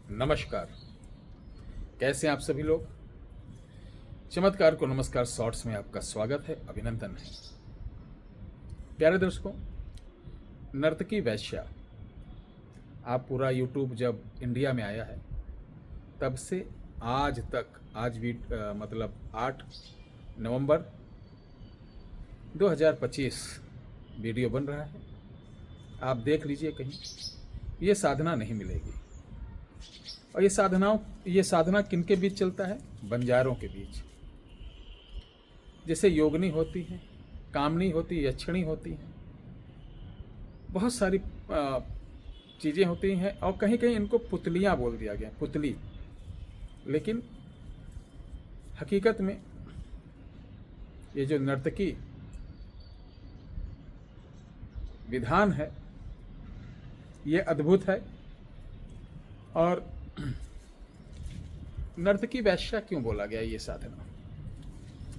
नमस्कार। कैसे हैं आप सभी लोग। चमत्कार को नमस्कार शॉर्ट्स में आपका स्वागत है, अभिनंदन है। प्यारे दर्शकों, नर्तकी वैश्या आप पूरा यूट्यूब जब इंडिया में आया है तब से आज तक, आज भी मतलब 8 नवंबर 2025 वीडियो बन रहा है। आप देख लीजिए, कहीं ये साधना नहीं मिलेगी। और ये साधना किनके बीच चलता है? बंजारों के बीच। जैसे योगनी होती है, कामनी होती है, यक्षिणी होती हैं, बहुत सारी चीज़ें होती हैं। और कहीं कहीं इनको पुतलियाँ बोल दिया गया, पुतली। लेकिन हकीकत में ये जो नर्तकी विधान है ये अद्भुत है। और नर्तकी वैश्या क्यों बोला गया ये साधना,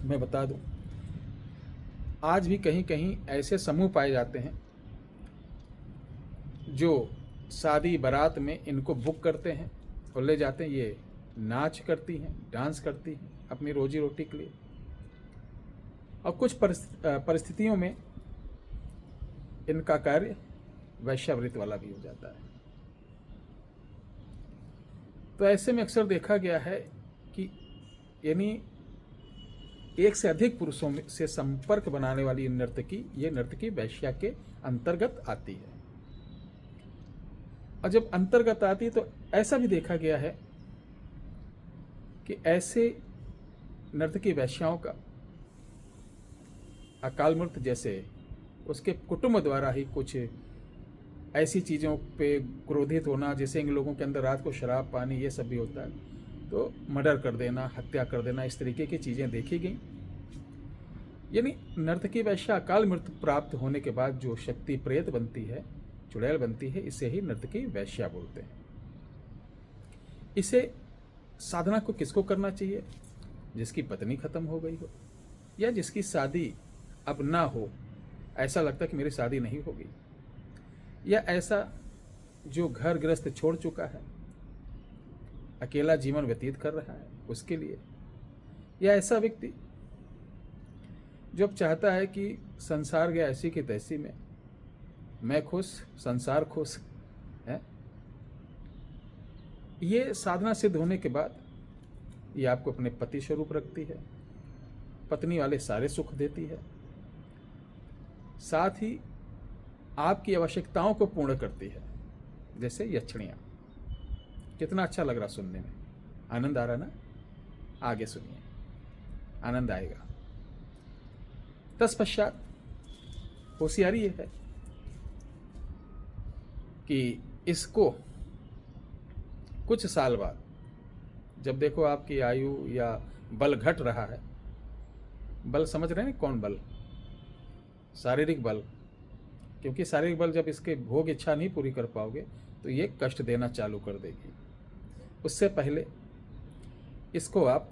मैं बता दूं। आज भी कहीं कहीं ऐसे समूह पाए जाते हैं जो शादी बारात में इनको बुक करते हैं और ले जाते हैं। ये नाच करती हैं, डांस करती हैं अपनी रोजी रोटी के लिए। और कुछ परिस्थितियों में इनका कार्य वैश्यावृत्ति वाला भी हो जाता है। तो ऐसे में अक्सर देखा गया है कि यानी एक से अधिक पुरुषों से संपर्क बनाने वाली ये नर्तकी वैश्या के अंतर्गत आती है। और जब अंतर्गत आती है तो ऐसा भी देखा गया है कि ऐसे नर्तकी वैश्याओं का अकाल मृत्यु, जैसे उसके कुटुंब द्वारा ही कुछ ऐसी चीज़ों पे क्रोधित होना, जैसे इन लोगों के अंदर रात को शराब पानी ये सब भी होता है, तो मर्डर कर देना, हत्या कर देना, इस तरीके की चीज़ें देखी गई। यानी नर्तकी वैश्या अकाल मृत्यु प्राप्त होने के बाद जो शक्ति प्रेत बनती है, चुड़ैल बनती है, इसे ही नर्तकी वैश्या बोलते हैं। इसे साधना को किसको करना चाहिए? जिसकी पत्नी खत्म हो गई हो, या जिसकी शादी अब ना हो, ऐसा लगता है कि मेरी शादी नहीं होगी, या ऐसा जो घर गृहस्थ छोड़ चुका है, अकेला जीवन व्यतीत कर रहा है, उसके लिए। या ऐसा व्यक्ति जो अब चाहता है कि संसार गया ऐसी की तैसी में, मैं खुश, संसार खुश है। ये साधना सिद्ध होने के बाद ये आपको अपने पति स्वरूप रखती है, पत्नी वाले सारे सुख देती है, साथ ही आपकी आवश्यकताओं को पूर्ण करती है। जैसे यक्षिणियाँ। कितना अच्छा लग रहा सुनने में, आनंद आ रहा ना? आगे सुनिए, आनंद आएगा। तत्पश्चात होशियारी ये है कि इसको कुछ साल बाद, जब देखो आपकी आयु या बल घट रहा है, बल समझ रहे हैं कौन बल? शारीरिक बल। क्योंकि शारीरिक बल जब इसके भोग इच्छा नहीं पूरी कर पाओगे तो ये कष्ट देना चालू कर देगी। उससे पहले इसको आप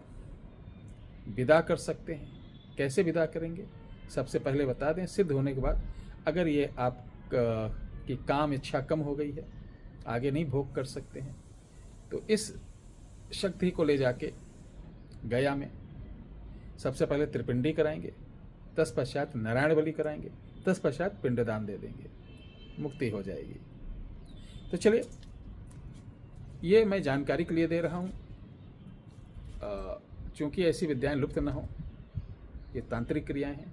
विदा कर सकते हैं। कैसे विदा करेंगे? सबसे पहले बता दें, सिद्ध होने के बाद अगर ये आप की काम इच्छा कम हो गई है, आगे नहीं भोग कर सकते हैं, तो इस शक्ति को ले जाके गया में सबसे पहले त्रिपिंडी कराएंगे, तत्पश्चात नारायण बलि कराएंगे, तत्पश्चात पिंडदान दे देंगे, मुक्ति हो जाएगी। तो चलिए, ये मैं जानकारी के लिए दे रहा हूँ, चूँकि ऐसी विद्याएं लुप्त न हो, ये तांत्रिक क्रियाएं हैं,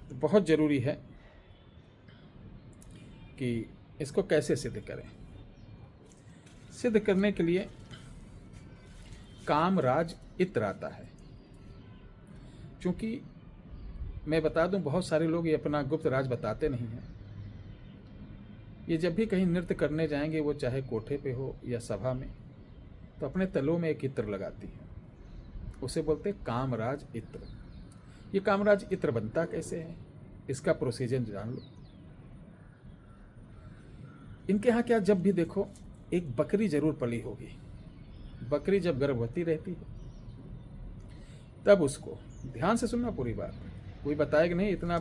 तो बहुत ज़रूरी है कि इसको कैसे सिद्ध करें। सिद्ध करने के लिए कामराज इत्र आता है। चूँकि मैं बता दूं, बहुत सारे लोग ये अपना गुप्त राज बताते नहीं हैं। ये जब भी कहीं नृत्य करने जाएंगे, वो चाहे कोठे पे हो या सभा में, तो अपने तलों में एक इत्र लगाती है, उसे बोलते हैं कामराज इत्र। ये कामराज इत्र बनता कैसे है, इसका प्रोसीजर जान लो। इनके यहाँ क्या, जब भी देखो एक बकरी जरूर पली होगी। बकरी जब गर्भवती रहती है तब उसको, ध्यान से सुनना पूरी बात, कोई बताएगा नहीं इतना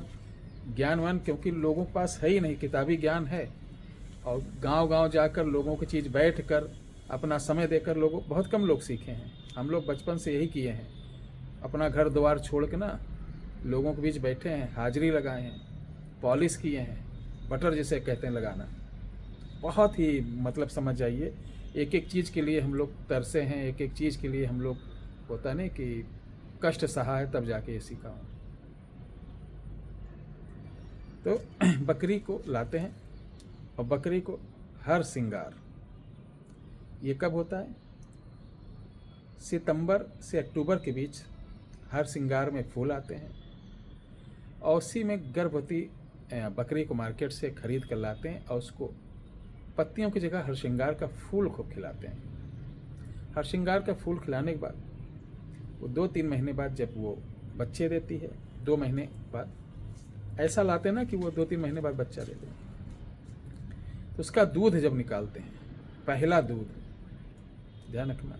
ज्ञानवान, क्योंकि लोगों के पास है ही नहीं। किताबी ज्ञान है और गांव-गांव जाकर लोगों की चीज़ बैठ कर अपना समय देकर लोगों, बहुत कम लोग सीखे हैं। हम लोग बचपन से यही किए हैं, अपना घर द्वार छोड़ के ना लोगों के बीच बैठे हैं, हाजिरी लगाए हैं, पॉलिश किए हैं, बटर जिसे कहते हैं लगाना। बहुत ही मतलब समझ जाइए, एक एक चीज़ के लिए हम लोग तरसे हैं, एक एक चीज़ के लिए हम लोग, होता नहीं कि कष्ट सहा है तब जाके ये सीखा हूँ। तो बकरी को लाते हैं और बकरी को हर श्रृंगार, ये कब होता है? सितंबर से अक्टूबर के बीच हर श्रृंगार में फूल आते हैं और उसी में गर्भवती बकरी को मार्केट से खरीद कर लाते हैं और उसको पत्तियों की जगह हर श्रृंगार का फूल खूब खिलाते हैं। हर श्रृंगार का फूल खिलाने के बाद वो 2-3 महीने बाद जब वो बच्चे देती है, 2 महीने बाद ऐसा लाते हैं ना कि वो 2-3 महीने बाद बच्चा दे दे, तो उसका दूध जब निकालते हैं, पहला दूध, ध्यान रखना,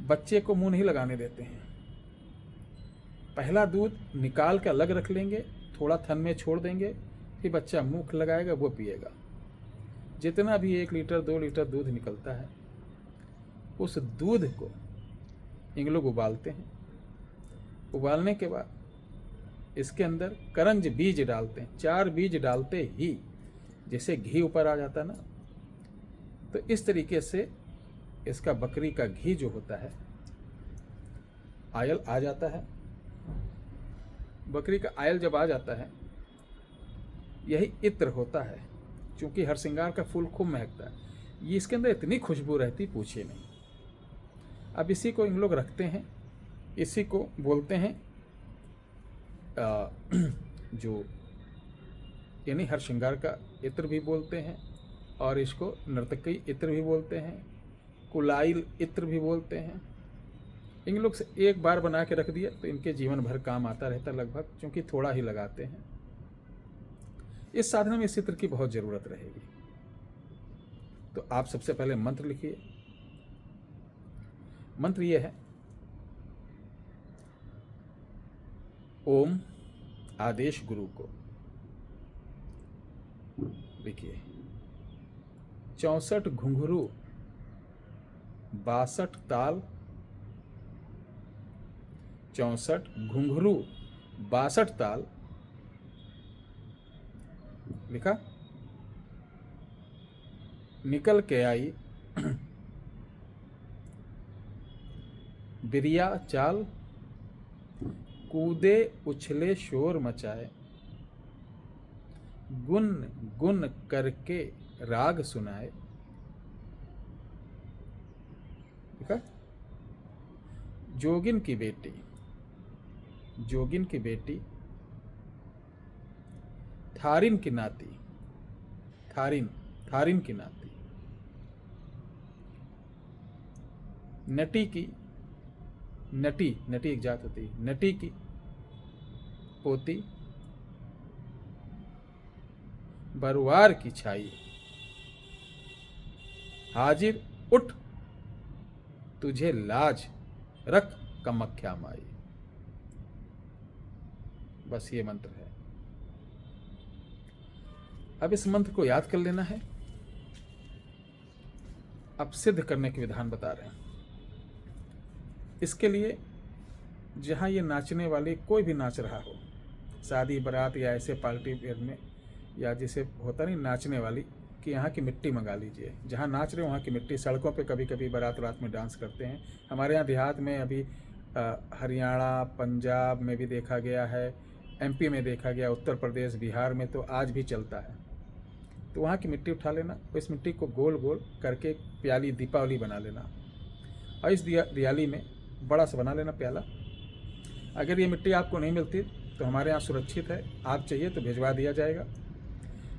बच्चे को मुंह नहीं लगाने देते हैं। पहला दूध निकाल के अलग रख लेंगे, थोड़ा थन में छोड़ देंगे, फिर बच्चा मुंह लगाएगा, वो पिएगा। जितना भी 1 लीटर 2 लीटर दूध निकलता है, उस दूध को इन लोग उबालते हैं। उबालने के बाद इसके अंदर करंज बीज डालते हैं। 4 बीज डालते ही जैसे घी ऊपर आ जाता है ना, तो इस तरीके से इसका बकरी का घी जो होता है, आयल आ जाता है। बकरी का आयल जब आ जाता है, यही इत्र होता है। क्योंकि हर श्रृंगार का फूल खूब महकता है, ये इसके अंदर इतनी खुशबू रहती पूछिए नहीं। अब इसी को इन लोग रखते हैं, इसी को बोलते हैं जो यानी हर श्रृंगार का इत्र भी बोलते हैं, और इसको नर्तकी इत्र भी बोलते हैं, कुलाइल इत्र भी बोलते हैं। इन लोग से एक बार बना के रख दिया तो इनके जीवन भर काम आता रहता लगभग, क्योंकि थोड़ा ही लगाते हैं। इस साधना में इस इत्र की बहुत ज़रूरत रहेगी। तो आप सबसे पहले मंत्र लिखिए। मंत्र ये है, ओम आदेश गुरु को। देखिए, 64 घुंघरू 62 ताल, 64 घुंघरू 62 ताल लिखा। निकल के आई बिरिया चाल, कूदे उछले शोर मचाए, गुन गुन करके राग सुनाए। देखा, जोगिन की बेटी, जोगिन की बेटी, थारिन की नाती, थारिन थारिन की नाती, नटी की, नटी नटी एक जात होती है, नटी की पोती, बरुआर की छाई, हाजिर उठ तुझे लाज रख कमख्या माई। बस ये मंत्र है। अब इस मंत्र को याद कर लेना है। अब सिद्ध करने के विधान बता रहे हैं। इसके लिए जहाँ ये नाचने वाली कोई भी नाच रहा हो, शादी बारात या ऐसे पार्टी वेयर में, या जिसे होता नहीं नाचने वाली, कि यहाँ की मिट्टी मंगा लीजिए। जहाँ नाच रहे हो वहाँ की मिट्टी, सड़कों पे कभी कभी बारात रात में डांस करते हैं। हमारे यहाँ देहात में अभी हरियाणा पंजाब में भी देखा गया है, एमपी में देखा गया, उत्तर प्रदेश बिहार में तो आज भी चलता है। तो वहाँ की मिट्टी उठा लेना, इस मिट्टी को गोल गोल करके प्याली दीपावली बना लेना, और इस दिवाली में बड़ा सा बना लेना प्याला। अगर ये मिट्टी आपको नहीं मिलती तो हमारे यहाँ सुरक्षित है, आप चाहिए तो भिजवा दिया जाएगा,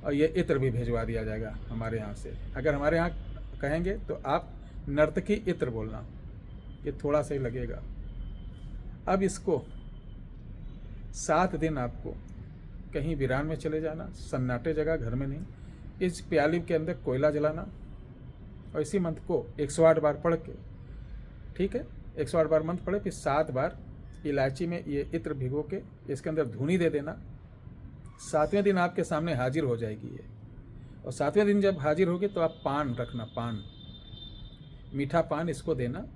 और ये इत्र भी भिजवा दिया जाएगा हमारे यहाँ से। अगर हमारे यहाँ कहेंगे तो आप नर्तकी इत्र बोलना, ये थोड़ा सा ही लगेगा। अब इसको 7 दिन आपको कहीं वीरान में चले जाना, सन्नाटे जगह, घर में नहीं। इस प्याली के अंदर कोयला जलाना और इसी मंत्र को 108 बार पढ़ के, ठीक है, 108 बार मंत्र पढ़े, फिर 7 बार इलायची में ये इत्र भिगो के इसके अंदर धुनी दे देना। 7वें दिन आपके सामने हाजिर हो जाएगी ये। और 7वें दिन जब हाजिर होगी तो आप पान रखना, पान मीठा पान इसको देना।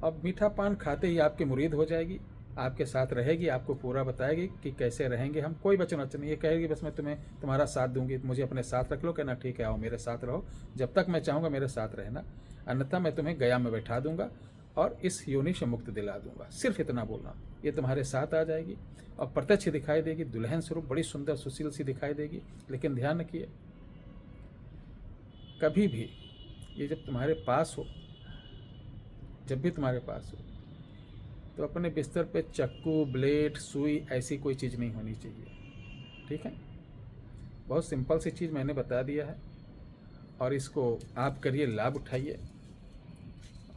अब मीठा पान खाते ही आपकी मुरीद हो जाएगी, आपके साथ रहेगी, आपको पूरा बताएगी कि कैसे रहेंगे हम। कोई वचन वचन नहीं, ये कहेगी बस मैं तुम्हें तुम्हारा साथ दूंगी, मुझे अपने साथ रख लो। कहना ठीक है, आओ मेरे साथ रहो, जब तक मैं चाहूँगा मेरे साथ रहना, अन्यथा मैं तुम्हें गया में बैठा दूंगा और इस योनि से मुक्त दिला दूंगा। सिर्फ इतना बोलना, ये तुम्हारे साथ आ जाएगी और प्रत्यक्ष दिखाई देगी, दुल्हन स्वरूप बड़ी सुंदर सुशील सी दिखाई देगी। लेकिन ध्यान रखिए, कभी भी ये जब तुम्हारे पास हो, जब भी तुम्हारे पास हो, तो अपने बिस्तर पे चाकू, ब्लेड, सुई ऐसी कोई चीज़ नहीं होनी चाहिए। ठीक है, बहुत सिंपल सी चीज़ मैंने बता दिया है और इसको आप करिए, लाभ उठाइए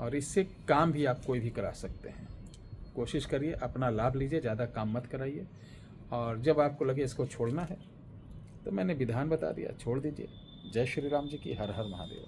और इससे काम भी आप कोई भी करा सकते हैं। कोशिश करिए, अपना लाभ लीजिए, ज़्यादा काम मत कराइए। और जब आपको लगे इसको छोड़ना है तो मैंने विधान बता दिया, छोड़ दीजिए। जय श्री राम जी की। हर हर महादेव।